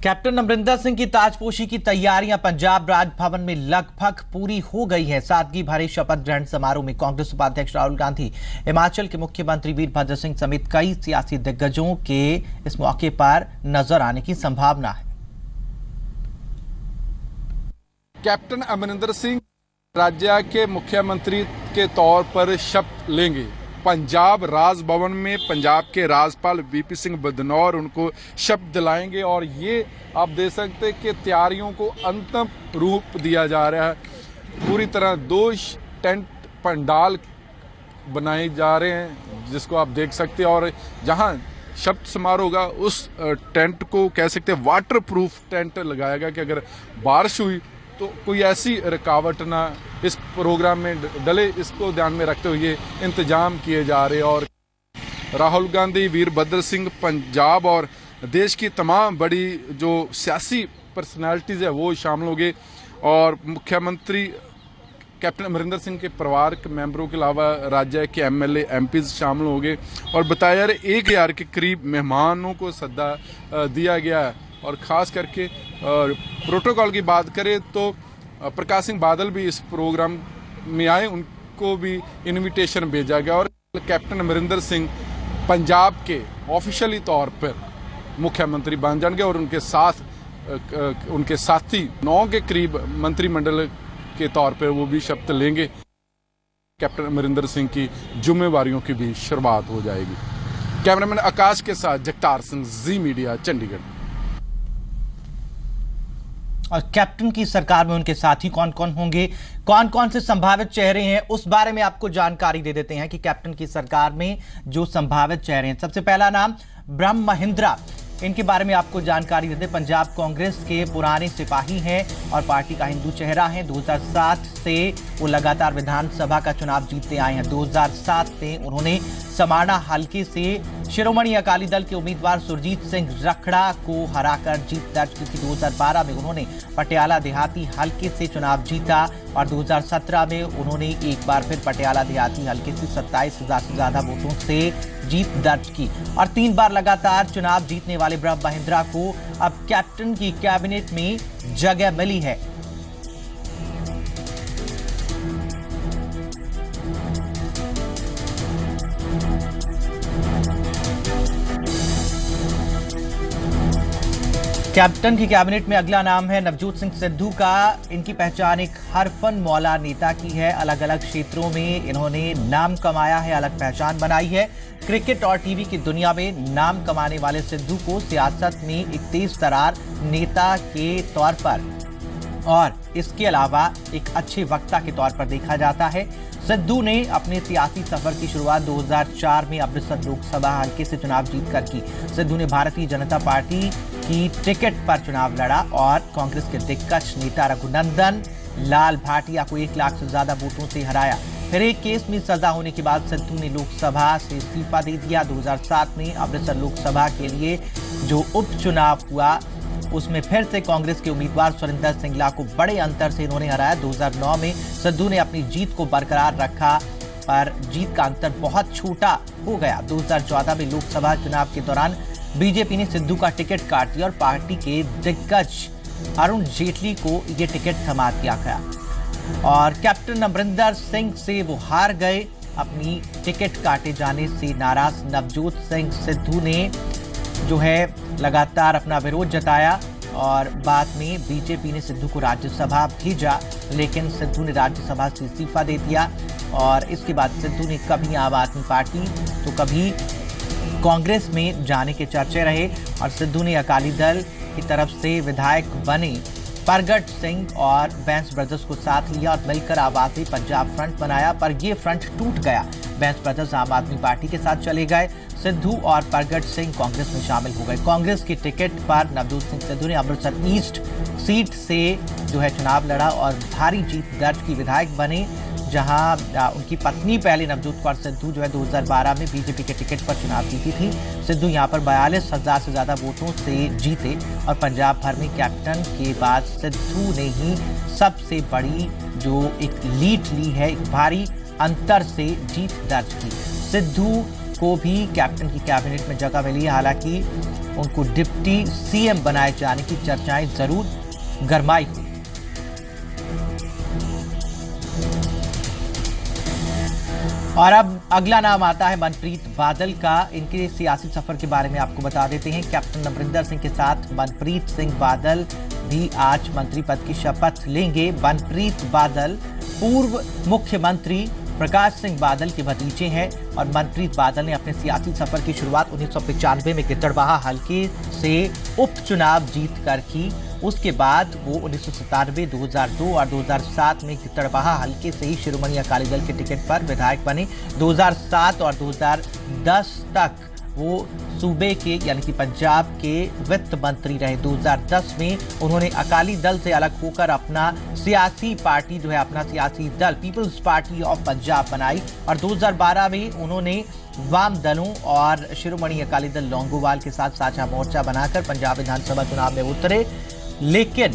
Captain Amarinder Singh की ताजपोशी की तैयारियां पंजाब राजभवन में लगभग पूरी हो गई है। सादगी भरे शपथ ग्रहण समारोह में कांग्रेस उपाध्यक्ष राहुल गांधी, हिमाचल के मुख्यमंत्री वीरभद्र सिंह समेत कई सियासी दिग्गजों के इस मौके पर नजर आने की संभावना है। कैप्टन अमरिंदर सिंह राज्य के मुख्यमंत्री के तौर पर शपथ लेंगे। पंजाब राजभवन में पंजाब के राज्यपाल वीपी सिंह बदनौर उनको शपथ दिलाएंगे और ये आप देख सकते हैं कि तैयारियों को अंतिम रूप दिया जा रहा है। पूरी तरह 2 टेंट पंडाल बनाए जा रहे हैं जिसको आप देख सकते हैं और जहां शपथ समारोह होगा उस टेंट को कह सकते हैं वाटर प्रूफ टेंट लगाएगा कि अगर बारिश हुई तो कोई ऐसी रुकावट ना इस प्रोग्राम में डले। इसको ध्यान में रखते हुए इंतजाम किए जा रहे हैं और राहुल गांधी, वीरभद्र सिंह पंजाब और देश की तमाम बड़ी जो सियासी पर्सनालिटीज़ है वो शामिल होंगे और मुख्यमंत्री कैप्टन अमरिंदर सिंह के परिवार के मेंबरों के अलावा राज्य के एमएलए एमपीज शामिल होंगे और बताया जा रहा है 1000 के करीब मेहमानों को सद्दा दिया गया है। और ख़ास करके प्रोटोकॉल की बात करें तो प्रकाश सिंह बादल भी इस प्रोग्राम में आए, उनको भी इनविटेशन भेजा गया और कैप्टन अमरिंदर सिंह पंजाब के ऑफिशियली तौर पर मुख्यमंत्री बन जाएंगे और उनके साथ उनके साथी 9 के करीब मंत्रिमंडल के तौर पर वो भी शपथ लेंगे। कैप्टन अमरिंदर सिंह की जिम्मेवारियों की भी शुरुआत हो जाएगी। कैमरामैन आकाश के साथ जगतार सिंह, जी मीडिया, चंडीगढ़। और कैप्टन की सरकार में उनके साथी कौन कौन होंगे, कौन कौन से संभावित चेहरे हैं, उस बारे में आपको जानकारी दे देते हैं कि कैप्टन की सरकार में जो संभावित चेहरे हैं। सबसे पहला नाम ब्रह्म महिंद्रा, इनके बारे में आपको जानकारी देते हैं। पंजाब कांग्रेस के पुराने सिपाही हैं और पार्टी का हिंदू चेहरा है। 2007 से वो लगातार विधानसभा का चुनाव जीतते आए हैं। 2007 में उन्होंने समाना हलके से शिरोमणि अकाली दल के उम्मीदवार सुरजीत सिंह रखड़ा को हराकर जीत दर्ज की थी। 2012 में उन्होंने पटियाला देहाती हलके से चुनाव जीता और 2017 में उन्होंने एक बार फिर पटियाला देहाती हलके से 27,000 से ज्यादा वोटों से जीत दर्ज की और 3 बार लगातार चुनाव जीतने वाले ब्रह्म महिंद्रा को अब कैप्टन की कैबिनेट में जगह मिली है। कैप्टन की कैबिनेट में अगला नाम है नवजोत सिंह सिद्धू का। इनकी पहचान एक हरफन मौला नेता की है। अलग अलग क्षेत्रों में इन्होंने नाम कमाया है, अलग पहचान बनाई है। क्रिकेट और टीवी की दुनिया में नाम कमाने वाले सिद्धू को सियासत में एक तेज तरार नेता के तौर पर और इसके अलावा एक अच्छे वक्ता के तौर पर देखा जाता है। सिद्धू ने अपने सियासी सफर की शुरुआत 2004 में अमृतसर लोकसभा हल्के से चुनाव जीतकर की। सिद्धू ने भारतीय जनता पार्टी की टिकट पर चुनाव लड़ा और कांग्रेस के दिग्गज नेता रघुनंदन लाल भाटिया को 1 लाख से ज्यादा वोटों से हराया। फिर एक केस में सजा होने के बाद सिद्धू ने लोकसभा से इस्तीफा दे दिया। 2007 में अमृतसर लोकसभा के लिए जो उपचुनाव हुआ उसमें फिर से कांग्रेस के उम्मीदवार सुरेंद्र सिंगला को बड़े अंतर से इन्होंने हराया। 2009 में सिद्धू ने अपनी जीत को बरकरार रखा पर जीत का अंतर बहुत छोटा हो गया। 2014 में लोकसभा चुनाव के दौरान बीजेपी ने सिद्धू का टिकट काट दिया और पार्टी के दिग्गज अरुण जेटली को यह टिकट थमा दिया गया और कैप्टन अमरिंदर सिंह से वो हार गए। अपनी टिकट काटे जाने से नाराज नवजोत सिंह सिद्धू ने जो है लगातार अपना विरोध जताया और बाद में बीजेपी ने सिद्धू को राज्यसभा भेजा, लेकिन सिद्धू ने राज्यसभा से इस्तीफा दे दिया और इसके बाद सिद्धू ने कभी आम आदमी पार्टी तो कभी कांग्रेस में जाने के चर्चे रहे और सिद्धू ने अकाली दल की तरफ से विधायक बने परगट सिंह और बैंस ब्रदर्स को साथ लिया और मिलकर आवाज़ी पंजाब फ्रंट बनाया, पर यह फ्रंट टूट गया। बैंस ब्रदर्स आम आदमी पार्टी के साथ चले गए। सिद्धू और परगट सिंह कांग्रेस में शामिल हो गए। कांग्रेस की टिकट पर नवजोत सिंह सिद्धू ने अमृतसर ईस्ट सीट से जो है चुनाव लड़ा और भारी जीत दर्ज की, विधायक बने, जहां उनकी पत्नी पहले नवजोत कौर सिद्धू जो है 2012 में बीजेपी के टिकट पर चुनाव जीती थी। सिद्धू यहां पर 42,000 से ज्यादा वोटों से जीते और पंजाब भर में कैप्टन के बाद सिद्धू ने ही सबसे बड़ी जो एक लीड ली है, एक भारी अंतर से जीत दर्ज की। सिद्धू को भी कैप्टन की कैबिनेट में जगह मिली। हालांकि उनको डिप्टी सीएम बनाए जाने की चर्चाएं जरूर गरमाई हुई। और अब अगला नाम आता है मनप्रीत बादल का। इनके सियासी सफर के बारे में आपको बता देते हैं। कैप्टन अमरिंदर सिंह के साथ मनप्रीत सिंह बादल भी आज मंत्री पद की शपथ लेंगे। मनप्रीत बादल पूर्व मुख्यमंत्री प्रकाश सिंह बादल के भतीजे हैं और मनप्रीत बादल ने अपने सियासी सफर की शुरुआत 1995 में गिद्दड़बाहा हल्के से उपचुनाव जीतकर की। उसके बाद वो 1997, 2002 और 2007 में गिद्दड़बाहा हल्के से ही शिरोमणि अकाली दल के टिकट पर विधायक बने। 2007 और 2010 तक वो सूबे के यानी कि पंजाब के वित्त मंत्री रहे। 2010 में उन्होंने अकाली दल से अलग होकर अपना सियासी पार्टी जो है अपना सियासी दल पीपल्स पार्टी ऑफ पंजाब बनाई और 2012 में उन्होंने वाम दलों और शिरोमणि अकाली दल लौंगोवाल के साथ साझा मोर्चा बनाकर पंजाब विधानसभा चुनाव में उतरे। लेकिन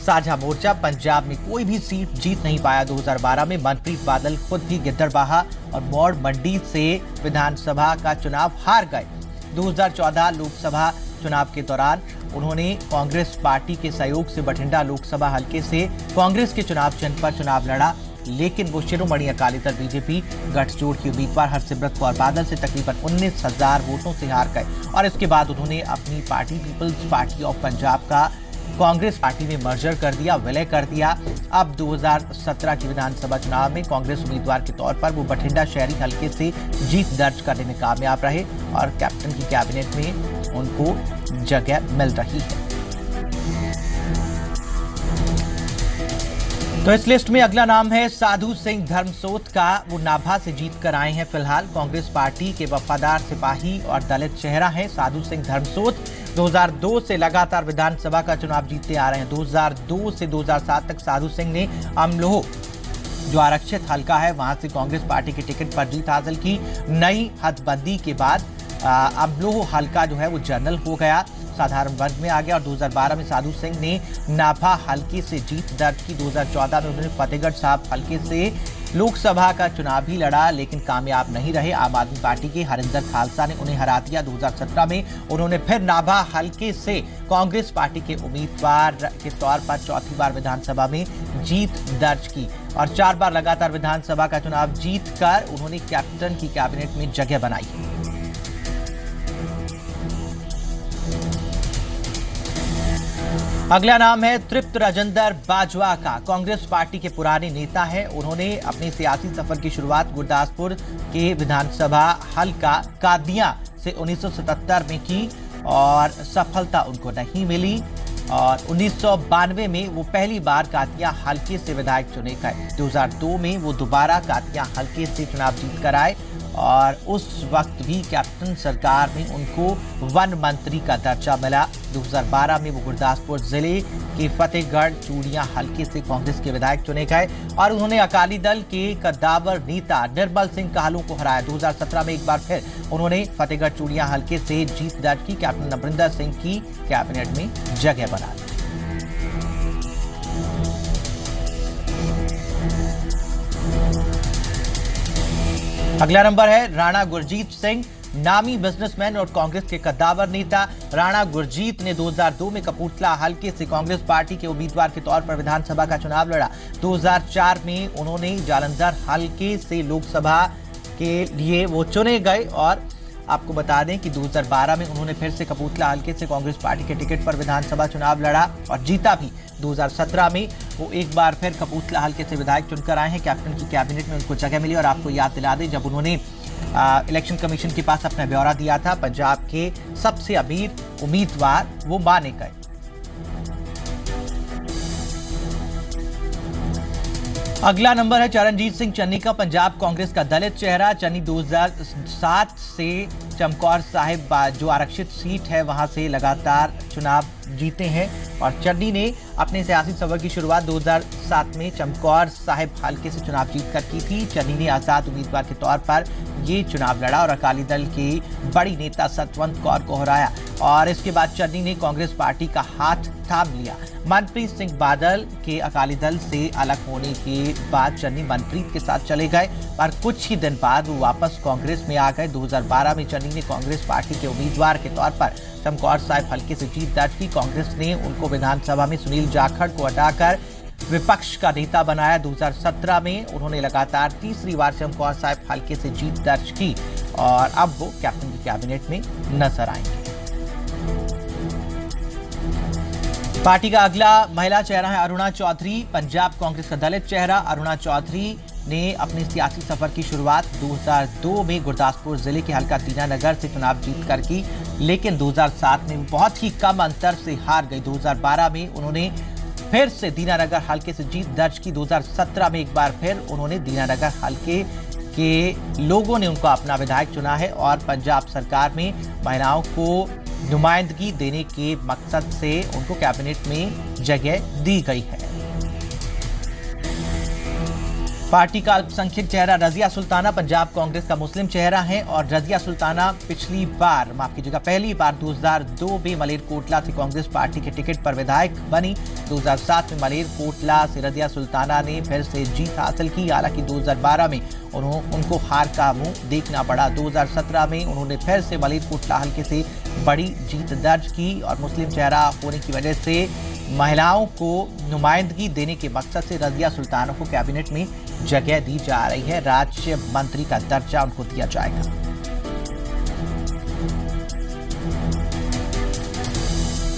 साझा मोर्चा पंजाब में कोई भी सीट जीत नहीं पाया। 2012 में मनप्रीत बादल खुद भी गिद्दड़बाहा और मौड़ मंडी से विधानसभा का चुनाव हार गए। 2014 लोकसभा चुनाव के दौरान उन्होंने कांग्रेस पार्टी के सहयोग से बठिंडा लोकसभा हल्के से कांग्रेस के चुनाव चिन्ह पर चुनाव लड़ा, लेकिन वो शिरोमणि अकाली दल बीजेपी गठजोड़ की उम्मीदवार हरसिमरत कौर बादल से तकरीबन 19,000 वोटों से हार गए और इसके बाद उन्होंने अपनी party People's Party of Punjab का कांग्रेस पार्टी में मर्जर कर दिया, विलय कर दिया। अब 2017 की विधानसभा चुनाव में कांग्रेस उम्मीदवार के तौर पर वो बठिंडा शहरी हल्के से जीत दर्ज करने में कामयाब रहे और कैप्टन की कैबिनेट में उनको जगह मिल रही है। तो इस लिस्ट में अगला नाम है साधु सिंह धर्मसोत का। वो नाभा से जीत कर आए हैं। फिलहाल कांग्रेस पार्टी के वफादार सिपाही और दलित चेहरा हैं साधु सिंह धर्मसोत। 2002 से लगातार विधानसभा का चुनाव जीतते आ रहे हैं। 2002 से 2007 तक साधु सिंह ने अमलोह जो आरक्षित हल्का है वहां से कांग्रेस पार्टी के टिकट पर जीत हासिल की। नई हदबंदी के बाद अमलोह हल्का जो है वो जनरल हो गया, साधारण वर्ग में आ गया और 2012 में साधु सिंह ने नाभा हल्के से जीत दर्ज की। 2014 में उन्होंने फतेहगढ़ साहब हल्के से लोकसभा का चुनाव भी लड़ा लेकिन कामयाब नहीं रहे। आम आदमी पार्टी के हरिंदर खालसा ने उन्हें हरा दिया। 2017 में उन्होंने फिर नाभा हल्के से कांग्रेस पार्टी के उम्मीदवार के तौर पर चौथी बार विधानसभा में जीत दर्ज की और 4 बार लगातार विधानसभा का चुनाव जीतकर उन्होंने कैप्टन की कैबिनेट में जगह बनाई। अगला नाम है तृप्त राजेंद्र बाजवा का। कांग्रेस पार्टी के पुराने नेता हैं। उन्होंने अपने सियासी सफर की शुरुआत गुरदासपुर के विधानसभा हल्का कादियां से 1977 में की और सफलता उनको नहीं मिली और 1992 में वो पहली बार कादियां हल्के से विधायक चुने गए। 2002 में वो दोबारा कादियां हल्के से चुनाव जीत कर आए और उस वक्त भी कैप्टन सरकार में उनको वन मंत्री का दर्जा मिला। 2012 में वो गुरदासपुर जिले के फतेहगढ़ चूड़ियां हल्के से कांग्रेस के विधायक चुने गए और उन्होंने अकाली दल के कद्दावर नेता निर्मल सिंह काहलू को हराया। 2017 में एक बार फिर उन्होंने फतेहगढ़ चूड़ियां हल्के से जीत दर्ज की। कैप्टन अमरिंदर सिंह की कैबिनेट में जगह बना ली। अगला नंबर है राणा गुरजीत सिंह। नामी बिजनेसमैन और कांग्रेस के कद्दावर नेता राणा गुरजीत ने 2002 में कपूरथला हल्के से कांग्रेस पार्टी के उम्मीदवार के तौर पर विधानसभा का चुनाव लड़ा। 2004 में उन्होंने जालंधर हल्के से लोकसभा के लिए वो चुने गए और आपको बता दें कि 2012 में उन्होंने फिर से कपूरथला हल्के से कांग्रेस पार्टी के टिकट पर विधानसभा चुनाव लड़ा और जीता भी। 2017 में वो एक बार फिर कपूरथला हल्के से विधायक चुनकर आए हैं। कैप्टन की कैबिनेट में उनको जगह मिली और आपको याद दिला दें जब उन्होंने इलेक्शन कमीशन के पास अपना ब्यौरा दिया था, पंजाब के सबसे अमीर उम्मीदवार वो माने गए। अगला नंबर है चरणजीत सिंह चन्नी का। पंजाब कांग्रेस का दलित चेहरा। चन्नी 2007 से चमकौर साहिब जो आरक्षित सीट है वहां से लगातार चुनाव जीते हैं और चन्नी ने अपने सियासी सफर की शुरुआत 2007 में चमकौर साहिब हल्के से चुनाव जीतकर की थी। चन्नी ने आजाद उम्मीदवार के तौर पर ये चुनाव लड़ा और अकाली दल की बड़ी नेता सतवंत कौर को हराया और इसके बाद चन्नी ने कांग्रेस पार्टी का हाथ थाम लिया। मनप्रीत सिंह बादल के अकाली दल से अलग होने के बाद चन्नी मनप्रीत के साथ चले गए और कुछ ही दिन बाद वो वापस कांग्रेस में आ गए। 2012 में चन्नी ने कांग्रेस पार्टी के उम्मीदवार के तौर पर चमकौर साहिब हल्के से जीत दर्ज की। कांग्रेस ने उनको विधानसभा में सुनील जाखड़ को हटाकर विपक्ष का नेता बनाया। 2017 में उन्होंने लगातार तीसरी बार चमकौर साहिब हल्के से जीत दर्ज की और अब वो कैप्टन की कैबिनेट में नजर आएंगे। पार्टी का अगला महिला चेहरा है अरुणा चौधरी। पंजाब कांग्रेस का दलित चेहरा अरुणा चौधरी ने अपने सियासी सफर की शुरुआत 2002 में गुरदासपुर जिले के हल्का दीनानगर से चुनाव जीतकर की, लेकिन 2007 में बहुत ही कम अंतर से हार गई। 2012 में उन्होंने फिर से दीनानगर हल्के से जीत दर्ज की। 2017 में एक बार फिर उन्होंने दीनानगर हल्के के लोगों ने उनको अपना विधायक चुना है और पंजाब सरकार में महिलाओं को नुमाइंदगी देने के मकसद से उनको कैबिनेट में जगह दी गई है। पार्टी का अल्पसंख्यक चेहरा रजिया सुल्ताना पंजाब कांग्रेस का मुस्लिम चेहरा है और रजिया सुल्ताना पहली बार 2002 में मलेरकोटला से कांग्रेस पार्टी के टिकट पर विधायक बनी। 2007 में मलेरकोटला से रजिया सुल्ताना ने फिर से जीत हासिल की, हालांकि 2012 में उनको हार का मुंह देखना पड़ा। 2017 में उन्होंने फिर से मलेरकोटला हल्के से बड़ी जीत दर्ज की और मुस्लिम चेहरा होने की वजह से महिलाओं को नुमाइंदगी देने के मकसद से रजिया सुल्ताना को कैबिनेट में जगह दी जा रही है। राज्य मंत्री का दर्जा उनको दिया जाएगा।